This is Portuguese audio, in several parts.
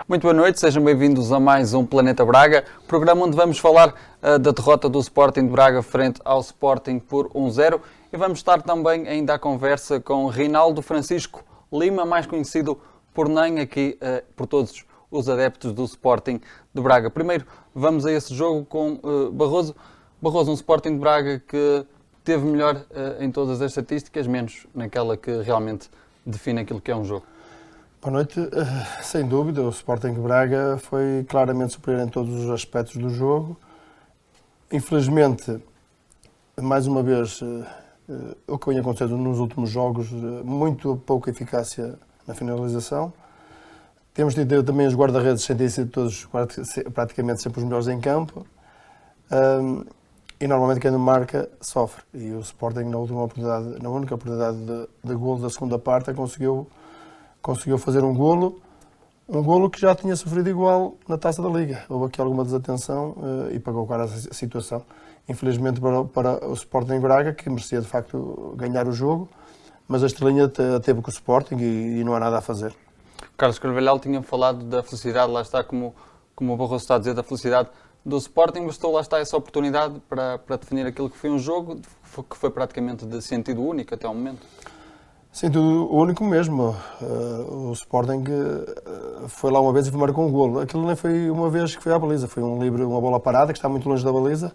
Muito boa noite, sejam bem-vindos a mais um Planeta Braga, programa onde vamos falar da derrota do Sporting de Braga frente ao Sporting por 1-0 e vamos estar também ainda à conversa com Reinaldo Francisco Lima, mais conhecido por NEM aqui por todos os adeptos do Sporting de Braga. Primeiro vamos a esse jogo com Barroso. Barroso, um Sporting de Braga que teve melhor em todas as estatísticas, menos naquela que realmente define aquilo que é um jogo. Boa noite. Sem dúvida, o Sporting de Braga foi claramente superior em todos os aspectos do jogo. Infelizmente, mais uma vez, o que vem acontecendo nos últimos jogos, muito pouca eficácia na finalização. Temos tido também os guarda-redes sem ter sido todos praticamente sempre os melhores em campo. E normalmente quem não marca sofre. E o Sporting na única oportunidade de golo da segunda parte conseguiu fazer um golo que já tinha sofrido igual na Taça da Liga. Houve aqui alguma desatenção e pagou cara a situação. Infelizmente para o Sporting Braga, que merecia de facto ganhar o jogo, mas a estrelinha teve com o Sporting e não há nada a fazer. Carlos Carvalhal tinha falado da felicidade, lá está, como o Barroso está a dizer, da felicidade do Sporting, bastou lá está essa oportunidade para definir aquilo que foi um jogo que foi praticamente de sentido único até ao momento. Sentido único mesmo. O Sporting foi lá uma vez e marcou um golo. Aquilo nem foi uma vez que foi à baliza, foi uma bola parada que está muito longe da baliza.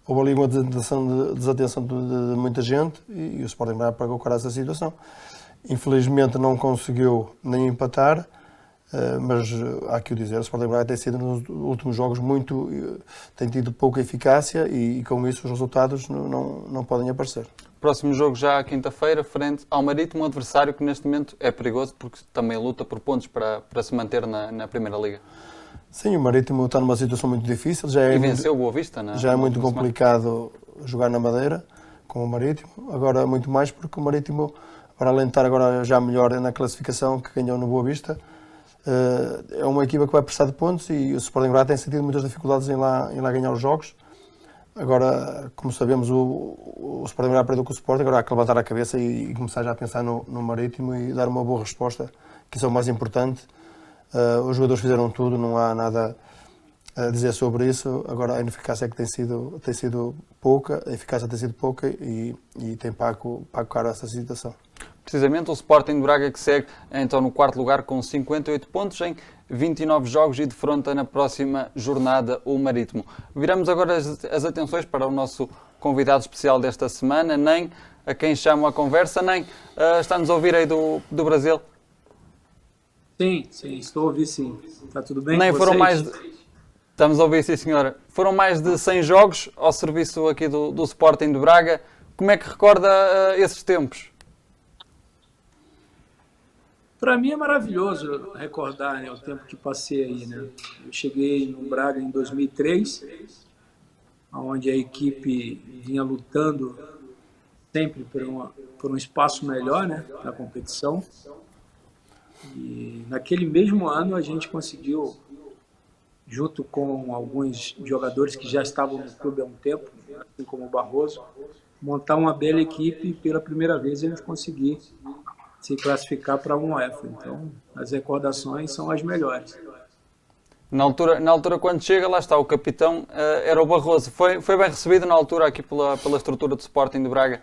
Houve ali uma desatenção de muita gente e o Sporting pagou cara a essa situação. Infelizmente não conseguiu nem empatar, mas há que o dizer, o Sporting Braga tem sido nos últimos jogos tem tido pouca eficácia e com isso os resultados não podem aparecer. Próximo jogo já à quinta-feira, frente ao Marítimo, um adversário que neste momento é perigoso porque também luta por pontos para se manter na Primeira Liga. Sim, o Marítimo está numa situação muito difícil. Venceu o Boa Vista, já é muito complicado jogar na Madeira com o Marítimo. Agora muito mais porque o Marítimo, para além de estar agora já melhor na classificação que ganhou no Boa Vista, é uma equipa que vai precisar de pontos e o Sporting Braga tem sentido muitas dificuldades em lá ganhar os jogos. Agora, como sabemos, o Sporting Braga perdeu com o Sporting, agora há que levantar a cabeça e começar já a pensar no Marítimo e dar uma boa resposta, que isso é o mais importante. Os jogadores fizeram tudo, não há nada a dizer sobre isso. Agora a ineficácia é que tem sido pouca, a eficácia tem sido pouca e tem pago caro essa situação. Precisamente o Sporting de Braga que segue então no quarto lugar com 58 pontos em 29 jogos e defronta na próxima jornada o Marítimo. Viramos agora as atenções para o nosso convidado especial desta semana, NEM, a quem chamo à conversa. NEM, está-nos a ouvir aí do Brasil? Sim, estou a ouvir sim. Está tudo bem NEM, com vocês? Estamos a ouvir, sim senhora. Foram mais de 100 jogos ao serviço aqui do Sporting de Braga. Como é que recorda esses tempos? Para mim é maravilhoso recordar, né, o tempo que passei aí, né? Eu cheguei no Braga em 2003, onde a equipe vinha lutando sempre por um espaço melhor, né, na competição. E naquele mesmo ano a gente conseguiu, junto com alguns jogadores que já estavam no clube há um tempo, assim como o Barroso, montar uma bela equipe e pela primeira vez a gente conseguir se classificar para uma UEFA. Então, as recordações são as melhores. Na altura quando chega, lá está, o capitão era o Barroso. Foi bem recebido na altura aqui pela estrutura do Sporting de Braga?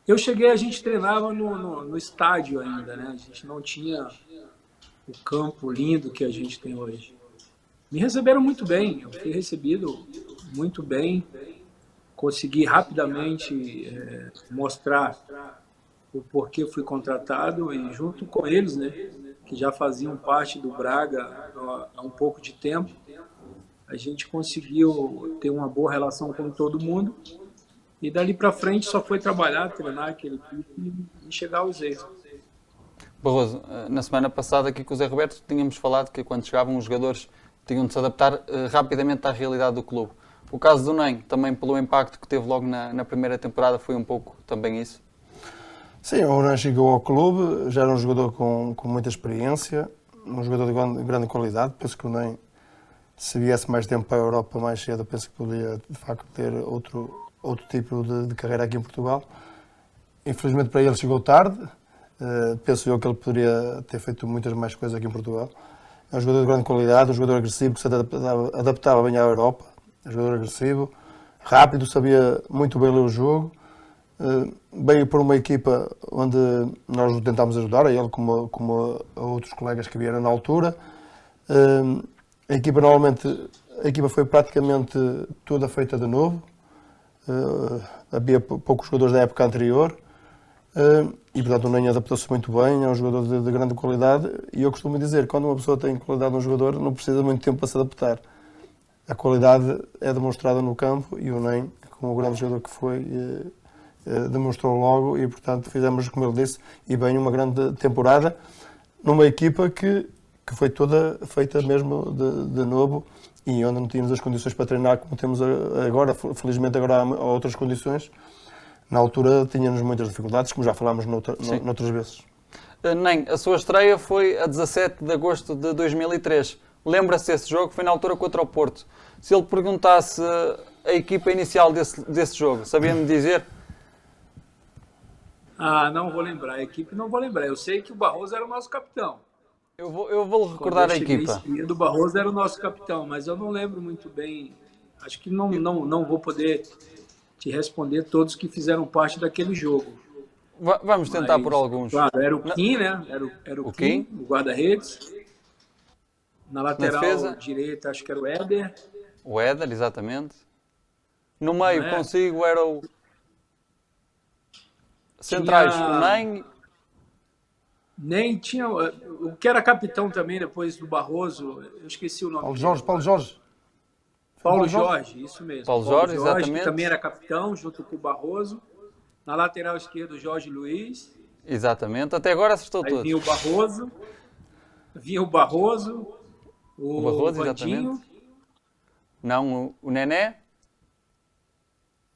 Eu cheguei, a gente treinava no estádio ainda, né? A gente não tinha o campo lindo que a gente tem hoje. Me receberam muito bem, eu fui recebido muito bem, consegui rapidamente mostrar o porquê fui contratado e junto com eles, né, que já faziam parte do Braga há um pouco de tempo, a gente conseguiu ter uma boa relação com todo mundo e dali para frente só foi trabalhar, treinar aquele equipe e chegar aos êxitos. Barroso, na semana passada aqui com o Zé Roberto tínhamos falado que quando chegavam os jogadores tinham de se adaptar rapidamente à realidade do clube. O caso do NEM, também pelo impacto que teve logo na primeira temporada, foi um pouco também isso? Sim, o NEM chegou ao clube, já era um jogador com muita experiência, um jogador de grande qualidade. Penso que o NEM, se viesse mais tempo para a Europa mais cedo, penso que poderia de facto ter outro tipo de carreira aqui em Portugal. Infelizmente para ele chegou tarde, Penso eu que ele poderia ter feito muitas mais coisas aqui em Portugal. É um jogador de grande qualidade, um jogador agressivo que se adaptava bem à Europa. É um jogador agressivo, rápido, sabia muito bem ler o jogo. Veio por uma equipa onde nós o tentámos ajudar, a ele como a outros colegas que vieram na altura. A equipa foi praticamente toda feita de novo. Havia poucos jogadores da época anterior. E portanto o Nenê adaptou-se muito bem, é um jogador de grande qualidade, e eu costumo dizer que quando uma pessoa tem qualidade num jogador não precisa muito tempo para se adaptar. A qualidade é demonstrada no campo e o Nenê, como o grande jogador que foi, demonstrou logo, e portanto fizemos, como ele disse, e bem, uma grande temporada numa equipa que foi toda feita mesmo de novo, e onde não tínhamos as condições para treinar como temos agora. Felizmente agora há outras condições. Na altura tínhamos muitas dificuldades, como já falámos noutras vezes. Nem, a sua estreia foi a 17 de agosto de 2003. Lembra-se desse jogo? Foi na altura contra o Porto. Se ele perguntasse a equipa inicial desse jogo, sabia-me dizer? Não vou lembrar. A equipe não vou lembrar. Eu sei que o Barroso era o nosso capitão. Eu vou recordar a equipa. O Barroso era o nosso capitão, mas eu não lembro muito bem. Acho que não vou poder te responder todos que fizeram parte daquele jogo. Vamos tentar por alguns. Claro, era o Kim, né? Era o Kim, o guarda-redes. Na lateral direita, acho que era o Éder. O Éder, exatamente. No meio, consigo, era o... Centrais, o Nem... Nem tinha... O que era capitão também, depois do Barroso, eu esqueci o nome. Paulo Jorge. Paulo Jorge, isso mesmo. Paulo Jorge, exatamente. Que também era capitão, junto com o Barroso. Na lateral esquerda, o Jorge Luiz. Exatamente. Até agora acertou tudo. Vinha o Barroso. O Barroso, Vandinho, exatamente. Não, o Nené.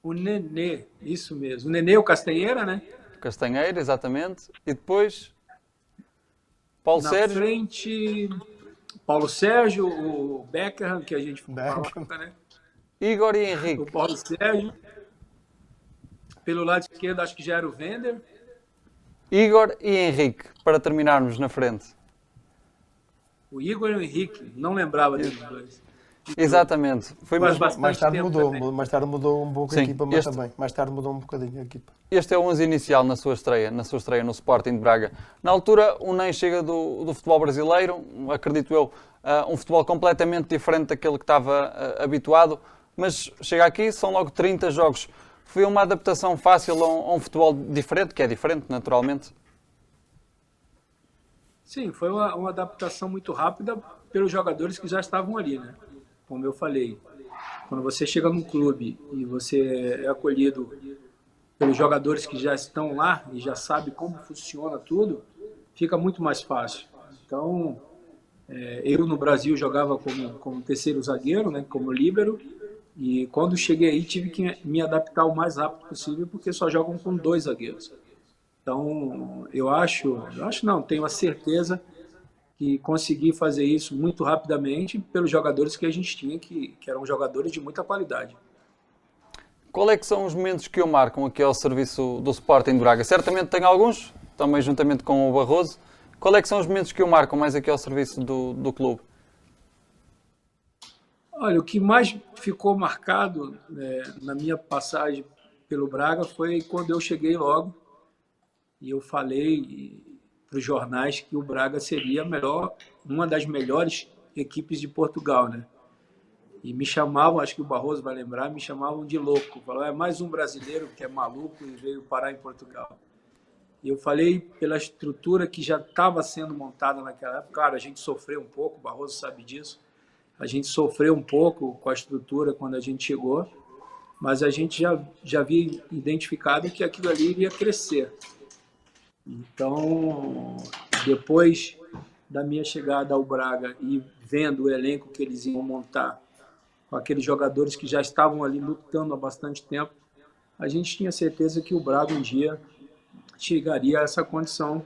O Nenê, isso mesmo. O Nenê, o Castanheira, né? Castanheira, exatamente. E depois... Paulo Sérgio. Na frente... Paulo Sérgio, o Beckham, que a gente falava, né? Igor e Henrique. O Paulo Sérgio. Pelo lado esquerdo, acho que já era o Wender. Igor e Henrique, para terminarmos na frente. O Igor e o Henrique, não lembrava deles dois. Exatamente. Foi mais tarde mudou um pouco a equipa, mas também. Mais tarde mudou um bocadinho a equipa. Este é o 11 inicial na sua estreia no Sporting de Braga. Na altura, o Ney chega do futebol brasileiro, acredito eu, um futebol completamente diferente daquele que estava habituado, mas chega aqui, são logo 30 jogos. Foi uma adaptação fácil a um futebol diferente, que é diferente, naturalmente? Sim, foi uma adaptação muito rápida pelos jogadores que já estavam ali, né? Como eu falei, quando você chega num clube e você é acolhido pelos jogadores que já estão lá e já sabe como funciona tudo, fica muito mais fácil. Então, eu no Brasil jogava como terceiro zagueiro, né, como líbero, e quando cheguei aí tive que me adaptar o mais rápido possível, porque só jogam com 2 zagueiros. Então, tenho a certeza que consegui fazer isso muito rapidamente pelos jogadores que a gente tinha, que eram jogadores de muita qualidade. Qual é que são os momentos que o marcam aqui ao serviço do Sporting de Braga? Certamente tem alguns, também juntamente com o Barroso. Qual é que são os momentos que o marcam mais aqui ao serviço do clube? Olha, o que mais ficou marcado na minha passagem pelo Braga foi quando eu cheguei logo e eu falei para os jornais que o Braga seria uma das melhores equipes de Portugal, né? E me chamavam, acho que o Barroso vai lembrar, me chamavam de louco. Falavam, é mais um brasileiro que é maluco e veio parar em Portugal. E eu falei pela estrutura que já estava sendo montada naquela época. Claro, a gente sofreu um pouco, o Barroso sabe disso. A gente sofreu um pouco com a estrutura quando a gente chegou, mas a gente já havia identificado que aquilo ali iria crescer. Então, depois da minha chegada ao Braga e vendo o elenco que eles iam montar, com aqueles jogadores que já estavam ali lutando há bastante tempo, a gente tinha certeza que o Braga um dia chegaria a essa condição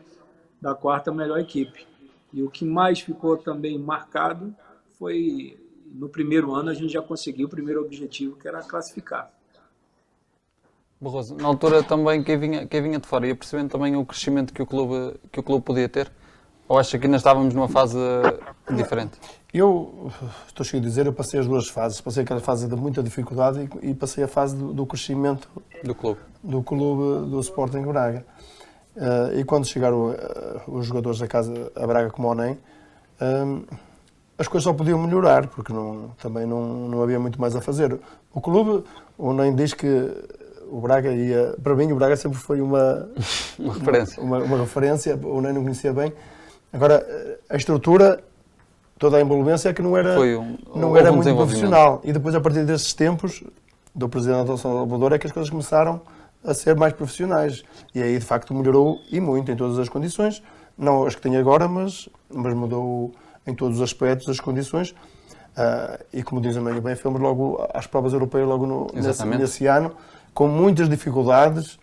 da 4ª melhor equipe. E o que mais ficou também marcado foi, no primeiro ano, a gente já conseguiu o primeiro objetivo, que era classificar. Barroso, na altura também quem vinha de fora ia percebendo também o crescimento que o clube podia ter? Ou acha que ainda estávamos numa fase diferente? Eu estou cheio de dizer, eu passei as duas fases. Passei aquela fase de muita dificuldade e passei a fase do crescimento do clube do Sporting Braga. E quando chegaram os jogadores da casa a Braga como o NEM, as coisas só podiam melhorar, porque também não havia muito mais a fazer. O clube, o NEM diz que o Braga ia... Para mim, o Braga sempre foi uma referência. Uma referência, o NEM não conhecia bem. Agora, a estrutura, toda a envolvência é que não era muito profissional. E depois, a partir desses tempos, do Presidente do Salvador, é que as coisas começaram a ser mais profissionais. E aí, de facto, melhorou e muito em todas as condições. Não as que tem agora, mas mudou em todos os aspectos as condições. E como diz a Maria bem, fomos logo às provas europeias logo nesse ano, com muitas dificuldades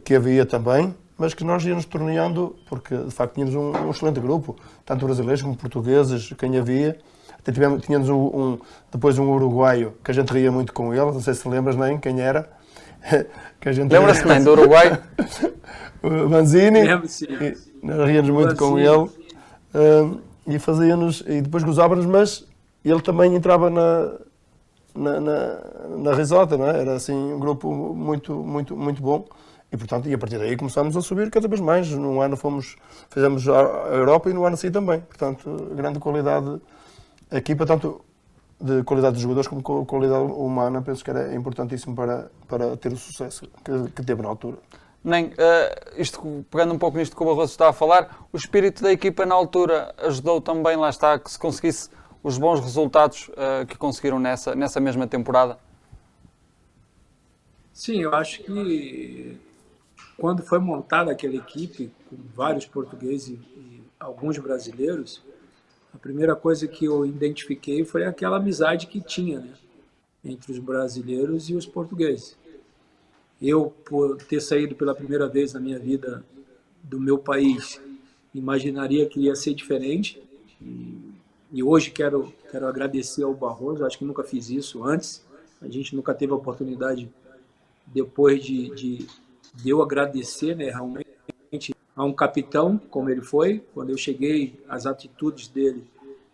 que havia também, mas que nós íamos torneando, porque de facto tínhamos um excelente grupo, tanto brasileiros como portugueses, quem havia. Até tínhamos depois um uruguaio, que a gente ria muito com ele, não sei se lembras nem quem era. Lembra-se bem do Uruguai? O Manzini. Lembro-se. Nós ríamos muito com ele. E fazia-nos, e depois gozávamos, mas ele também entrava na risota, não é? Era assim um grupo muito bom. E, portanto, a partir daí começámos a subir cada vez mais. Num ano fizemos a Europa e no ano seguinte também. Portanto, grande qualidade, a equipa, tanto de qualidade dos jogadores como de qualidade humana, penso que era importantíssimo para ter o sucesso que teve na altura. Nem, pegando um pouco nisto que o Barroso está a falar, o espírito da equipa na altura ajudou também, lá está, que se conseguisse os bons resultados que conseguiram nessa mesma temporada? Sim, eu acho que quando foi montada aquela equipe, com vários portugueses e alguns brasileiros, a primeira coisa que eu identifiquei foi aquela amizade que tinha, né, entre os brasileiros e os portugueses. Eu, por ter saído pela primeira vez na minha vida do meu país, imaginaria que ia ser diferente. E hoje quero agradecer ao Barroso, acho que nunca fiz isso antes. A gente nunca teve a oportunidade, depois de eu agradecer, né, realmente, a um capitão, como ele foi. Quando eu cheguei, as atitudes dele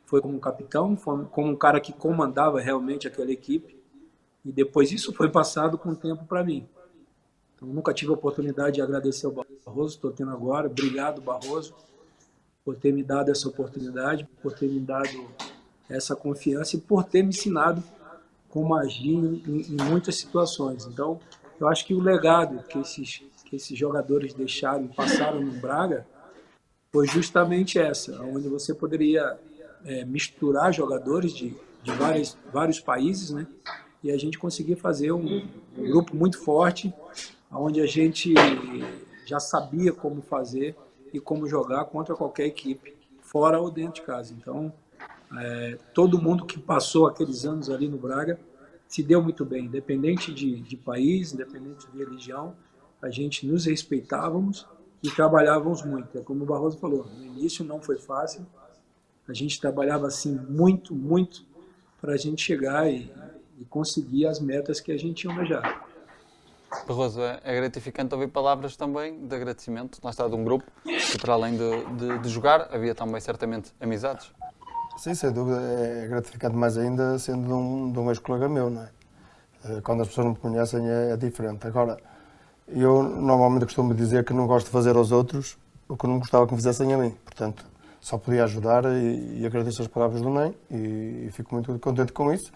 foi como um capitão, foi como um cara que comandava realmente aquela equipe. E depois isso foi passado com o tempo para mim. Então, nunca tive a oportunidade de agradecer ao Barroso, estou tendo agora. Obrigado, Barroso, por ter me dado essa oportunidade, por ter me dado essa confiança e por ter me ensinado como agir em muitas situações. Então, eu acho que o legado que esses jogadores deixaram e passaram no Braga foi justamente essa, onde você poderia misturar jogadores de vários países, né? E a gente conseguir fazer um grupo muito forte, onde a gente já sabia como fazer e como jogar contra qualquer equipe, fora ou dentro de casa. Então, todo mundo que passou aqueles anos ali no Braga se deu muito bem, independente de país, independente de religião, a gente nos respeitávamos e trabalhávamos muito. É como o Barroso falou, no início não foi fácil, a gente trabalhava assim muito para a gente chegar e conseguir as metas que a gente tinha almejado. Barroso, é gratificante ouvir palavras também de agradecimento, lá está, de um grupo que, para além de jogar, havia também certamente amizades. Sim, sem dúvida, é gratificante mais ainda sendo de um ex-colega meu, não é? Quando as pessoas não me conhecem é diferente. Agora, eu normalmente costumo dizer que não gosto de fazer aos outros o que não gostava que me fizessem a mim. Portanto, só podia ajudar e agradeço as palavras do NEM e fico muito contente com isso.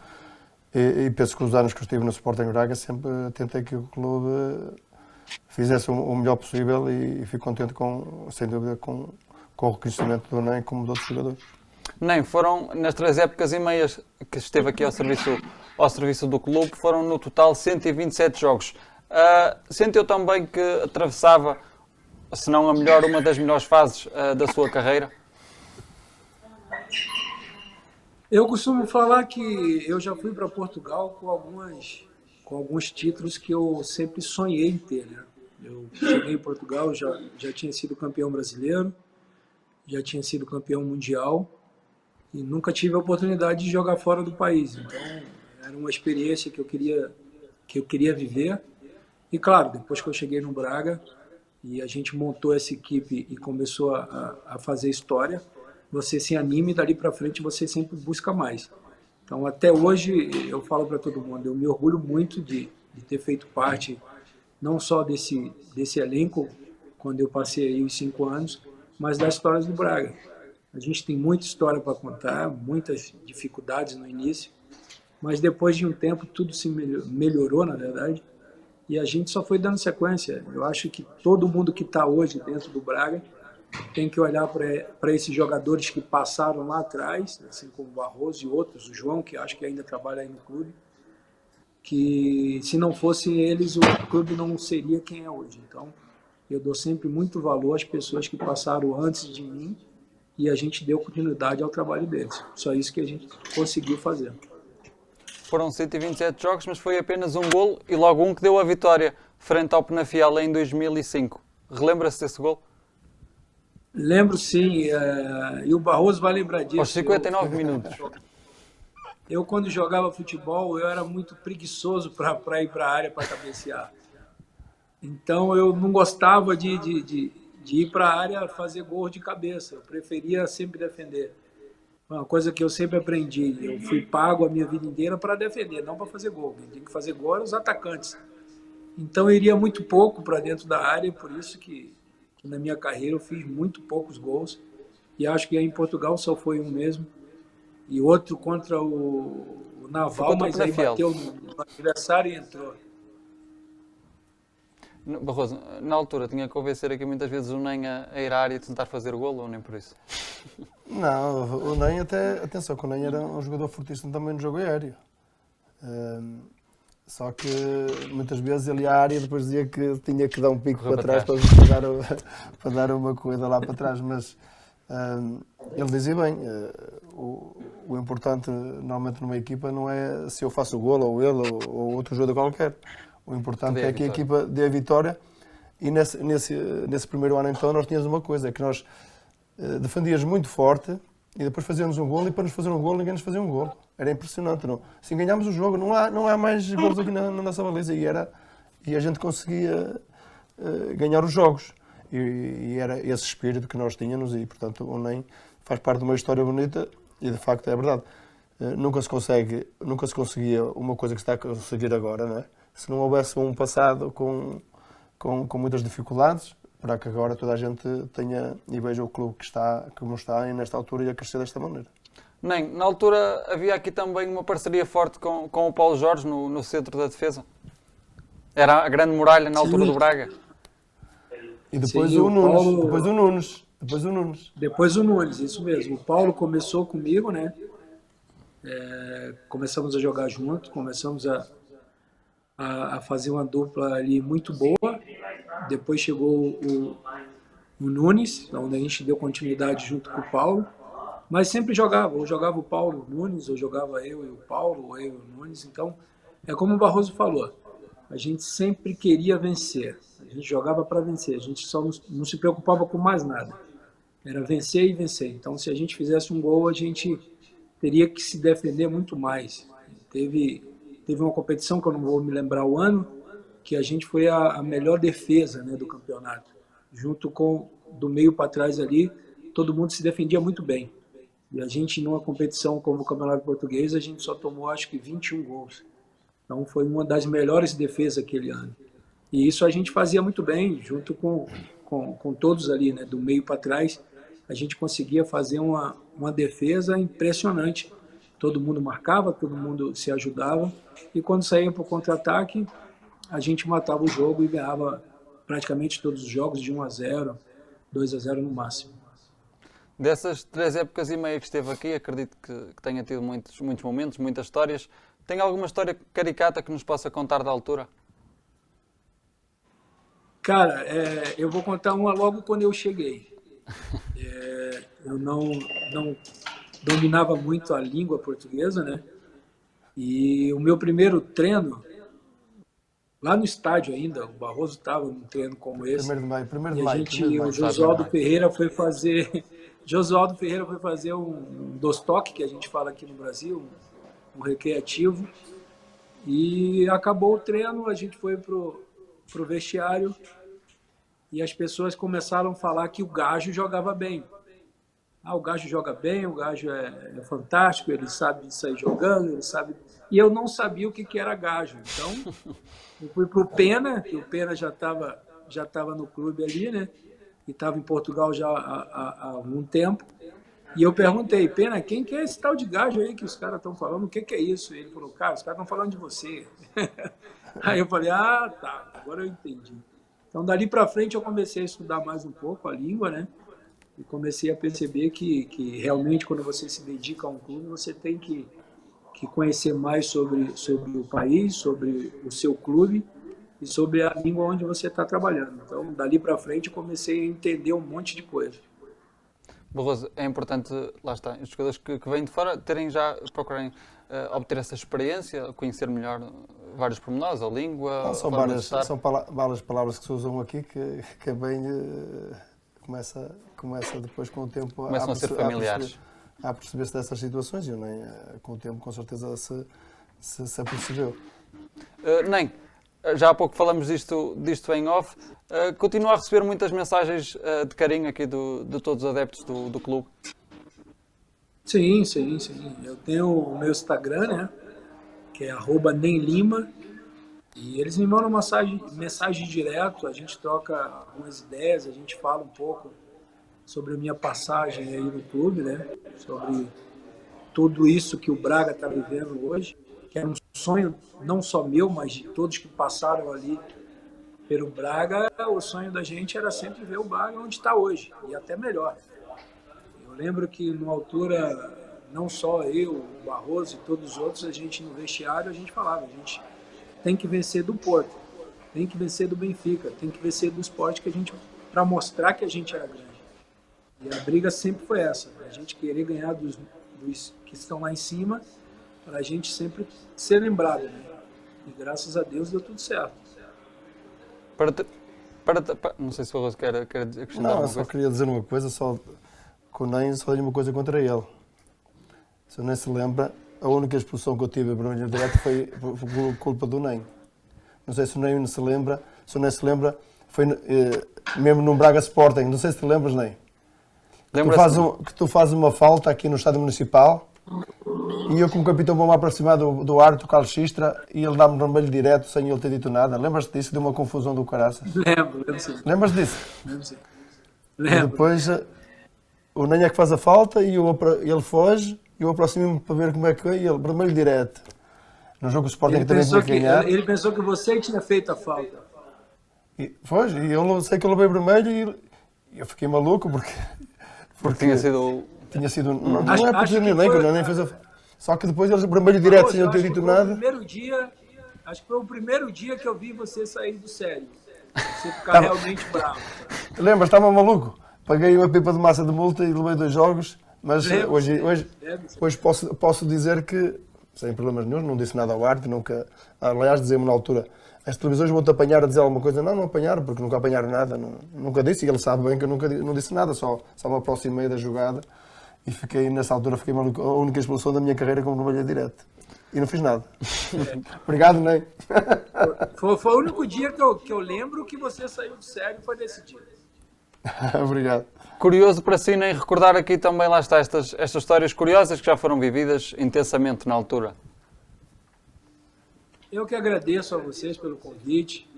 E penso que os anos que eu estive no Sporting Braga sempre tentei que o clube fizesse o melhor possível e fico contente, sem dúvida, com o reconhecimento do NEM como de outros jogadores. Nem, foram nas 3 épocas e meias que esteve aqui ao serviço do clube, foram no total 127 jogos. Sentiu também que atravessava, se não a melhor, uma das melhores fases da sua carreira? Eu costumo falar que eu já fui para Portugal com alguns títulos que eu sempre sonhei em ter, né? Eu cheguei em Portugal, já tinha sido campeão brasileiro, já tinha sido campeão mundial e nunca tive a oportunidade de jogar fora do país. Então, era uma experiência que eu queria viver E claro, depois que eu cheguei no Braga e a gente montou essa equipe e começou a fazer história, você se anime e dali para frente você sempre busca mais. Então, até hoje, eu falo para todo mundo, eu me orgulho muito de ter feito parte não só desse elenco, quando eu passei aí os 5 anos, mas das histórias do Braga. A gente tem muita história para contar, muitas dificuldades no início, mas depois de um tempo tudo se melhorou, na verdade, e a gente só foi dando sequência. Eu acho que todo mundo que está hoje dentro do Braga tem que olhar para esses jogadores que passaram lá atrás, assim como o Barroso e outros, o João, que acho que ainda trabalha aí no clube, que se não fossem eles, o clube não seria quem é hoje. Então, eu dou sempre muito valor às pessoas que passaram antes de mim e a gente deu continuidade ao trabalho deles. Só isso que a gente conseguiu fazer. Foram 127 jogos, mas foi apenas um golo e logo um que deu a vitória frente ao Penafiel em 2005. Relembra-se desse golo? Lembro sim, e o Barroso vai lembrar disso. Aos 59 minutos. Eu, quando jogava futebol, eu era muito preguiçoso para ir para a área para cabecear. Então, eu não gostava de ir para a área fazer gol de cabeça. Eu preferia sempre defender. Uma coisa que eu sempre aprendi. Eu fui pago a minha vida inteira para defender, não para fazer gol. Quem tem que fazer gol eram os atacantes. Então, eu iria muito pouco para dentro da área, por isso que na minha carreira eu fiz muito poucos gols. E acho que aí em Portugal só foi um mesmo. E outro contra o Naval, mas aí bateu no adversário e entrou. Barroso, na altura tinha que convencer aqui muitas vezes o NEM a ir à área e tentar fazer o golo, ou nem por isso? Não, o NEM até, atenção, que o NEM era um jogador fortíssimo também no jogo aéreo. Só que muitas vezes ele ia à área e depois dizia que tinha que dar um pico para trás para dar uma corrida lá para trás, mas ele dizia bem, o importante normalmente numa equipa não é se eu faço o golo ou ele ou outro jogador qualquer. O importante é que a equipa dê a vitória e nesse primeiro ano então nós tínhamos uma coisa, é que nós defendíamos muito forte e depois fazíamos um golo e para nos fazer um golo ninguém nos fazia um golo. Era impressionante, não? Assim ganhámos o jogo, não há mais golos aqui na nossa baliza e a gente conseguia ganhar os jogos. E era esse espírito que nós tínhamos e, portanto, o NEM faz parte de uma história bonita e, de facto, é verdade. Nunca se conseguia uma coisa que se está a conseguir agora, não é? Se não houvesse um passado com muitas dificuldades, para que agora toda a gente tenha e veja o clube como está e nesta altura e a crescer desta maneira. NEM, na altura havia aqui também uma parceria forte com o Paulo Jorge no centro da defesa. Era a grande muralha na altura do Braga. E depois Sim, o Nunes. Paulo... Depois o Nunes. Depois o Nunes, isso mesmo. O Paulo começou comigo, né? Começamos a jogar junto, começamos a fazer uma dupla ali muito boa. Depois chegou o Nunes, onde a gente deu continuidade junto com o Paulo. Mas sempre jogava, ou jogava o Paulo o Nunes, ou jogava eu e o Paulo, ou eu e o Nunes. Então, é como o Barroso falou, a gente sempre queria vencer. A gente jogava para vencer, a gente só não se preocupava com mais nada. Era vencer e vencer. Então, se a gente fizesse um gol, a gente teria que se defender muito mais. Teve uma competição, que eu não vou me lembrar o ano, que a gente foi a melhor defesa, né, do campeonato. Junto com, do meio para trás ali, todo mundo se defendia muito bem. E a gente, numa competição como o Campeonato Português, a gente só tomou, acho que, 21 gols. Então, foi uma das melhores defesas aquele ano. E isso a gente fazia muito bem, junto com todos ali, né, do meio para trás. A gente conseguia fazer uma defesa impressionante. Todo mundo marcava, todo mundo se ajudava. E quando saía para o contra-ataque, a gente matava o jogo e ganhava praticamente todos os jogos de 1-0, 2-0 no máximo. Dessas 3 épocas e meia que esteve aqui, acredito que tenha tido muitos momentos, muitas histórias. Tem alguma história caricata que nos possa contar da altura? Cara, eu vou contar uma logo quando eu cheguei. Eu não dominava muito a língua portuguesa, né? E o meu primeiro treino, lá no estádio ainda, o Barroso estava num treino como esse. Primeiro de maio. O Josualdo Ferreira foi fazer... Josualdo Ferreira foi fazer um dostoque, que a gente fala aqui no Brasil, um recreativo. E acabou o treino, a gente foi para o vestiário e as pessoas começaram a falar que o Gajo jogava bem. O Gajo joga bem, o Gajo é fantástico, ele sabe sair jogando, ele sabe... E eu não sabia o que era Gajo. Então, eu fui para o Pena, que o Pena já tava no clube ali, né? E estava em Portugal já há algum tempo. E eu perguntei, Pena, quem que é esse tal de Gajo aí que os caras estão falando? O que é isso? E ele falou, cara, os caras estão falando de você. Aí eu falei, tá, agora eu entendi. Então, dali para frente, eu comecei a estudar mais um pouco a língua, né? E comecei a perceber que realmente, quando você se dedica a um clube, você tem que conhecer mais sobre o país, sobre o seu clube e sobre a língua onde você está trabalhando. Então, dali para frente, eu comecei a entender um monte de coisa. Barroso, é importante, lá está, os jogadores que vêm de fora procurarem obter essa experiência, conhecer melhor vários pormenores, a língua, não, são várias palavras que se usam aqui que bem começa depois com o tempo começam a ser familiares. A perceber-se dessas situações e nem com o tempo com certeza se apercebeu. Nem, já há pouco falamos disto em off, continuo a receber muitas mensagens de carinho aqui de todos os adeptos do clube. Sim. Eu tenho o meu Instagram, né, que é @nemlima, e eles me mandam mensagem direto, a gente troca algumas ideias, a gente fala um pouco sobre a minha passagem aí no clube, né, sobre tudo isso que o Braga está vivendo hoje, que é um sonho não só meu, mas de todos que passaram ali pelo Braga. O sonho da gente era sempre ver o Braga onde está hoje, e até melhor. Eu lembro que, numa altura, não só eu, o Barroso e todos os outros, a gente no vestiário, a gente falava, a gente tem que vencer do Porto, tem que vencer do Benfica, tem que vencer do Sport, para mostrar que a gente era grande. E a briga sempre foi essa, a gente querer ganhar dos que estão lá em cima, para a gente sempre ser lembrado, né? E graças a Deus deu tudo certo. Não sei se o Barroso quer acrescentar alguma coisa. Não, eu só queria dizer uma coisa, com o Ney só tenho uma coisa contra ele. Se o Ney se lembra, a única expulsão que eu tive a vermelho direto foi por culpa do Ney. Não sei se o Ney se lembra, foi mesmo no Braga Sporting, não sei se te lembras, Ney. Que tu fazes uma falta aqui no Estádio Municipal e eu como capitão vou-me aproximar do árbitro Carlos Xistra e ele dá-me vermelho direto sem ele ter dito nada. Lembras-te disso? Deu uma confusão do caraças. Lembro sim. Lembras disso? Lembro sim. E depois o Ney é que faz a falta e ele foge e eu aproximo-me para ver como é que é e ele vermelho direto. No jogo do Sporting também tinha que ganhar. Ele pensou que você tinha feito a falta. E eu sei que eu levei vermelho e eu fiquei maluco porque tinha sido... Não é por dizer nem que o Ney fez a... Só que depois eles vermelho direto sem eu ter dito nada. Acho que foi o primeiro dia que eu vi você sair do sério. Você ficar realmente bravo. Lembras, estava maluco? Paguei uma pipa de massa de multa e levei 2 jogos, mas hoje posso dizer que, sem problemas nenhum, não disse nada ao árbitro, nunca... Aliás, dizia-me na altura, as televisões vão-te apanhar a dizer alguma coisa. Não apanharam, porque nunca apanharam nada, nunca disse, e ele sabe bem que eu não disse nada, só me aproximei da jogada e nessa altura fiquei maluco, a única expulsão da minha carreira como vermelho direto. E não fiz nada. Obrigado, Ney. Foi o único dia que eu lembro que você saiu do sério, foi nesse dia. Obrigado. Curioso para si, nem recordar aqui também, lá está, estas histórias curiosas que já foram vividas intensamente na altura. Eu que agradeço a vocês pelo convite.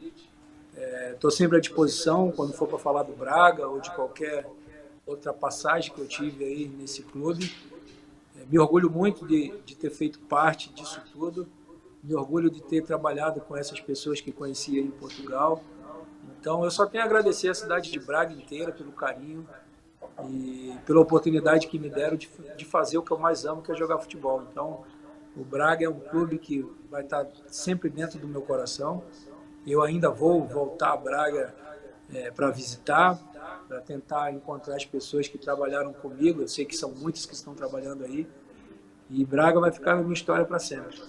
Estou sempre à disposição quando for para falar do Braga ou de qualquer outra passagem que eu tive aí nesse clube. Me orgulho muito de ter feito parte disso tudo. Me orgulho de ter trabalhado com essas pessoas que conheci aí em Portugal. Então, eu só tenho a agradecer a cidade de Braga inteira pelo carinho e pela oportunidade que me deram de fazer o que eu mais amo, que é jogar futebol. Então, o Braga é um clube que vai estar sempre dentro do meu coração. Eu ainda vou voltar a Braga para visitar, para tentar encontrar as pessoas que trabalharam comigo. Eu sei que são muitos que estão trabalhando aí. E Braga vai ficar na minha história para sempre.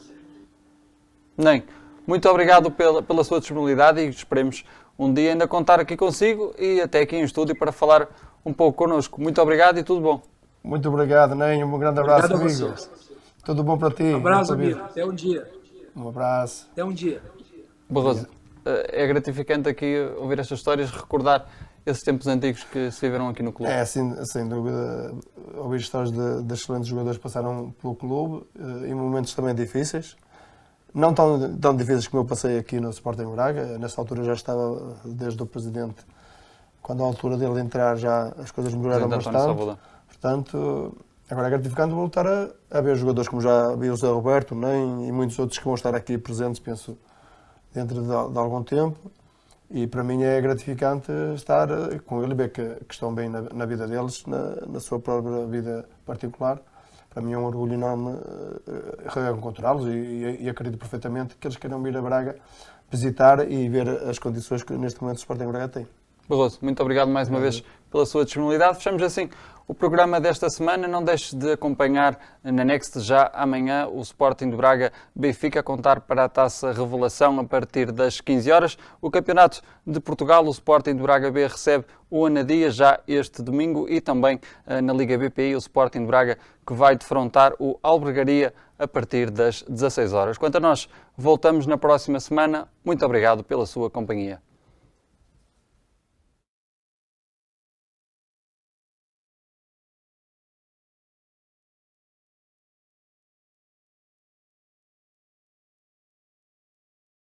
Ney, muito obrigado pela sua disponibilidade e esperemos um dia ainda contar aqui consigo e até aqui em estúdio para falar um pouco connosco. Muito obrigado e tudo bom. Muito obrigado, Ney. Um grande abraço, obrigado amigo. Tudo bom para ti. Um abraço, amigo. Até um dia. Um abraço. Até um dia. Barroso, é gratificante aqui ouvir estas histórias, recordar esses tempos antigos que se viveram aqui no clube. É, sem dúvida, ouvir histórias de excelentes jogadores que passaram pelo clube, em momentos também difíceis. Não tão difíceis como eu passei aqui no Sporting Braga. Nessa altura já estava, desde o presidente, quando à altura dele entrar já as coisas melhoraram bastante. Portanto, agora é gratificante voltar a ver jogadores como já vi o Zé Roberto, Nem e muitos outros que vão estar aqui presentes, penso, dentro de algum tempo. E para mim é gratificante estar com ele e ver que estão bem na vida deles, na sua própria vida particular. Para mim é um orgulho enorme encontrá-los e acredito perfeitamente que eles queiram vir a Braga visitar e ver as condições que neste momento o Sporting Braga tem. Barroso, muito obrigado mais uma vez pela sua disponibilidade. Fechamos assim o programa desta semana. Não deixe de acompanhar na Next já amanhã o Sporting de Braga Benfica a contar para a Taça Revelação a partir das 15 horas. O Campeonato de Portugal, o Sporting de Braga B recebe o Anadia já este domingo e também na Liga BPI o Sporting de Braga que vai defrontar o Albergaria a partir das 16 horas. Quanto a nós, voltamos na próxima semana. Muito obrigado pela sua companhia.